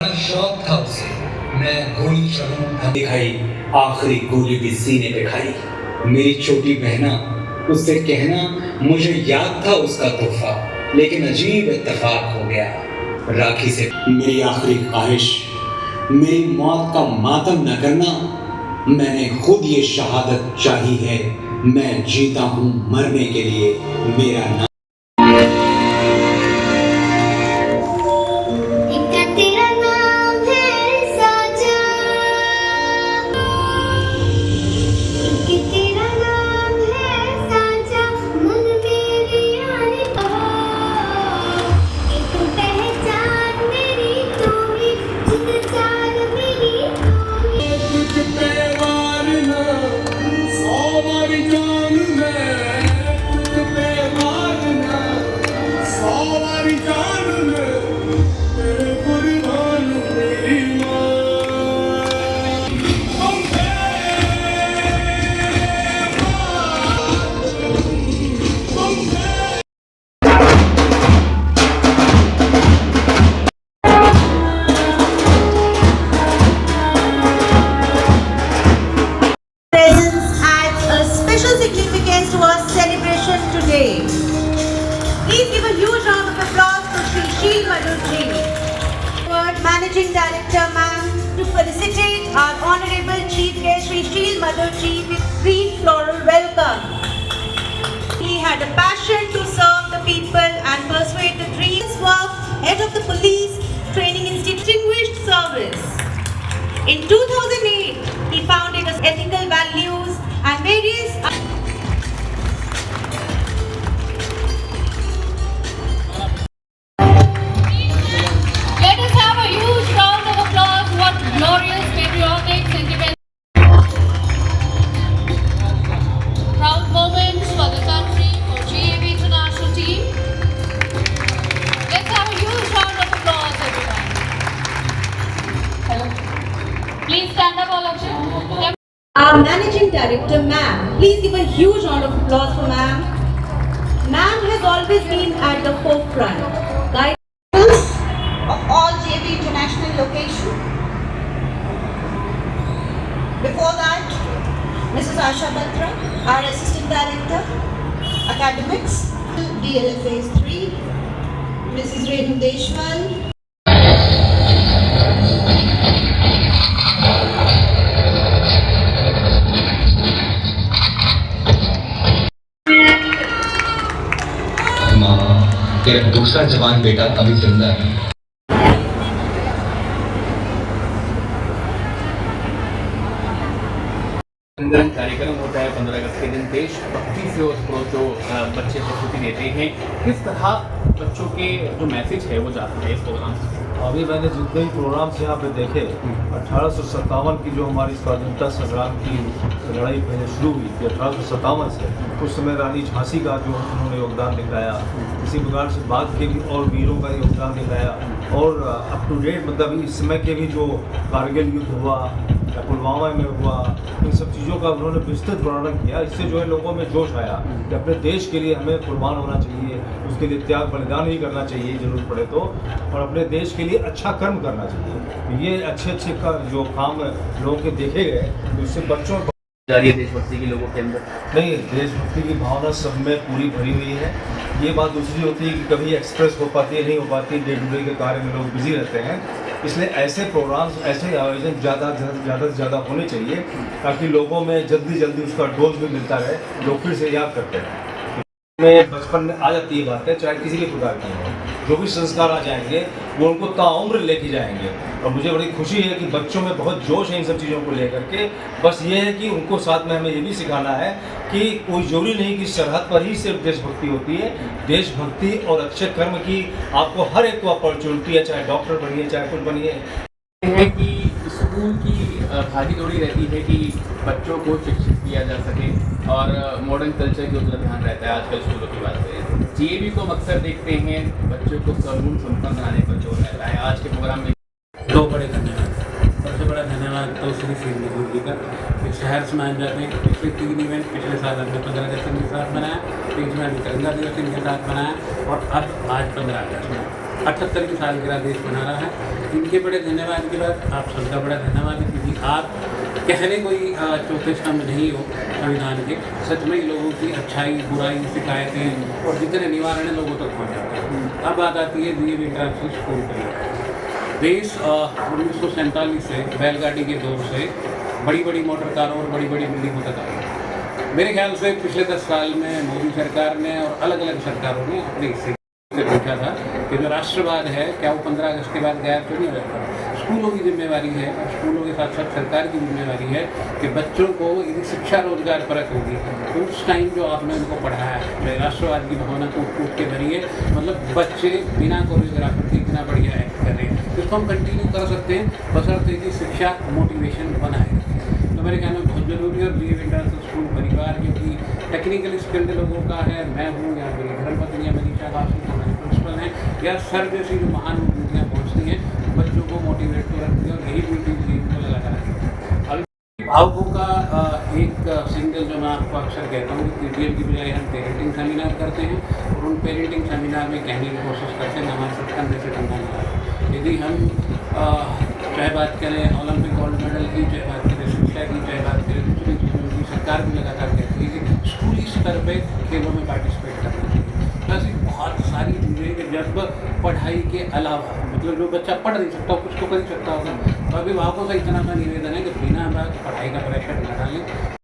शौक था उसे। मैं गोली चलाऊं दिखाई, आखिरी गोली भी सीने पे खाई। मेरी छोटी बहना, उससे कहना मुझे याद था उसका तोहफा, लेकिन अजीब इत्तेफाक हो गया। राखी से मेरी आखिरी ख्वाहिश, मेरी मौत का मातम न करना। मैंने खुद ये शहादत चाही है, मैं जीता हूँ मरने के लिए, मेरा नाम Managing Director ma'am to felicitate our Honorable Chief Guest Shri Sheel Mother Ji with green floral welcome. He had a passion to serve the people and persuade the dreams. Work head of the Police Training Institute, distinguished service. In 2008, he founded his ethical values and various. Glorious patriotic sentiment. Proud moments for the country, for GAV International team. Let's have a huge round of applause, everyone. Hello. Please stand up, all of you. Our Managing Director, ma'am. Please give a huge round of applause for ma'am. Ma'am has always been at the forefront. Guidance of all GAV International locations. Before that, Mrs. Asha Batra, our Assistant Director, Academics, DLF Phase 3, Mrs. Renu Deshwal. माँ, तेरा दूसरा जवान बेटा अभी जिंदा है। कार्यक्रम होता है 15 अगस्त के दिन देशभक्ति से उसको जो बच्चे प्रस्तुति देते हैं, किस तरह बच्चों के जो मैसेज है वो जाता है इस प्रोग्राम से? अभी मैंने जितने भी प्रोग्राम्स यहाँ पे देखे, 1857 की जो हमारी स्वतंत्रता संग्राम की लड़ाई पहले शुरू हुई थी 1857 से, उस समय रानी झांसी का जो उन्होंने योगदान दिखाया, इसी प्रकार से बाद के भी और वीरों का योगदान दिखाया, और अप टू डेट मतलब इस समय के भी जो कारगिल युद्ध हुआ या पुलवामा में हुआ, इन सब चीज़ों का उन्होंने विस्तृत वर्णन किया। इससे जो है लोगों में जोश आया कि अपने देश के लिए हमें कुर्बान होना चाहिए, उसके लिए त्याग बलिदान भी करना चाहिए ज़रूरत पड़े तो, और अपने देश के लिए अच्छा कर्म करना चाहिए। ये अच्छे का जो काम लोगों के देखे गए, तो इससे बच्चों जा रही है देशभक्ति के लोगों के अंदर। नहीं, देशभक्ति की भावना सब में पूरी भरी हुई है। ये बात दूसरी होती है कि कभी एक्सप्रेस हो पाती है, नहीं हो पाती, डे टू डे के कार्य में लोग बिजी रहते हैं। इसलिए ऐसे प्रोग्राम्स, ऐसे आयोजन ज़्यादा से ज़्यादा होने चाहिए, ताकि लोगों में जल्दी उसका डोज भी मिलता रहे, लोग फिर से याद करते हैं। में बचपन में आ जाती है बातें, चाहे किसी भी प्रकार की हो, जो भी संस्कार आ जाएंगे वो उनको ताउम्र लेके जाएंगे। और मुझे बड़ी खुशी है कि बच्चों में बहुत जोश है इन सब चीज़ों को लेकर के। बस ये है कि उनको साथ में हमें ये भी सिखाना है कि कोई जरूरी नहीं कि सरहद पर ही सिर्फ देशभक्ति होती है। देशभक्ति और अच्छे कर्म की आपको हर एक को अपॉर्चुनिटी है, चाहे डॉक्टर बनिए, चाहे कुछ बनिए। है कि स्कूल की भागीदौड़ी रहती है कि बच्चों को शिक्षित किया जा सके, और मॉडर्न कल्चर के ऊपर ध्यान रहता है आजकल स्कूलों की बात करें। GAV को हम अक्सर देखते हैं बच्चों को सर्वगुण संपन्न बनाने पर जोर रहता है। आज के प्रोग्राम में दो बड़े धन्यवाद। सबसे बड़ा धन्यवाद तो श्री श्रीनिधि जी का, एक शहर से मान जाते हैं। पिछले 3 इवेंट पिछले साल हमने 15 अगस्त के साथ मनाया, 3 में तिरंगा दिवस इनके साथ मनाया, और अब आज 15 अगस्त में 78 की सालगिरह देश मना रहा है। इनके बड़े धन्यवाद के बाद आप सबका बड़ा धन्यवाद है, क्योंकि आप कहने कोई चौथे स्तंभ नहीं हो संविधान के। सच में लोगों की अच्छाई, बुराई, शिकायतें और जितने निवारण है लोगों तक पहुँचाते हैं। अब बात आती है DAV इंटरनेशनल स्कूल पर। देश 1947 से बैलगाड़ी के दौर से बड़ी बड़ी मोटर कारों और बड़ी बड़ी बिल्डिंगों तक आई। मेरे ख्याल से पिछले 10 साल में मोदी सरकार ने और अलग अलग सरकारों ने अपने हिस्से से पूछा था कि जो राष्ट्रवाद है क्या वो 15 अगस्त के बाद गायब तो नहीं हो जाता। स्कूलों की जिम्मेवारी है, स्कूलों के साथ साथ सरकार की जिम्मेवारी है कि बच्चों को यदि शिक्षा रोजगार परक होगी तो उस टाइम जो आपने उनको पढ़ाया है, राष्ट्रवाद की भावना कूट कूट के भरी है, मतलब बच्चे बिना कोरियोग्राफर के इतना बढ़िया एक्ट कर रहे हैं। इसको हम कंटिन्यू कर सकते हैं बशर्ते कि शिक्षा मोटिवेशन बनाए। तो मेरे ख्याल में बहुत ज़रूरी है। और DAV इंटरनेशनल स्कूल परिवार जो कि टेक्निकली स्किल्ड लोगों का है, मैं हूँ या मेरी धर्मपत्नी या मनीषा वासी हमारे प्रिंसिपल हैं, या सर जैसी जो महान मीटिंगें पहुँचती हैं, बच्चों को मोटिवेट तो रखती है। और यही मीटिंग उनको लगा रखी है। अभिभावकों का एक सिंगल जो मैं आपको अक्सर कहता हूँ कि PTM की बजाय हम पेरेंटिंग सेमिनार करते हैं और उन पेरेंटिंग सेमिनार में कहने की कोशिश करते हैं हमारे साथ कंधे से कंधा मिला। यदि हम चाहे बात करें ओलंपिक गोल्ड मेडल की, चाहे बात करें शिक्षा की, चाहे बात करें दूसरी चीज़ों की, सरकार भी लगातार कहती है कि स्कूली स्तर पर खेलों में पार्टिसिपेट करना चाहिए। तो ऐसी बहुत सारी चीज़ें कि जब पढ़ाई के अलावा, मतलब जो बच्चा पढ़ नहीं सकता कुछ तो कर ही सकता होगा, तो अभिभावकों से इतना सा निवेदन है कि बिना पढ़ाई का प्रेशर न डालें।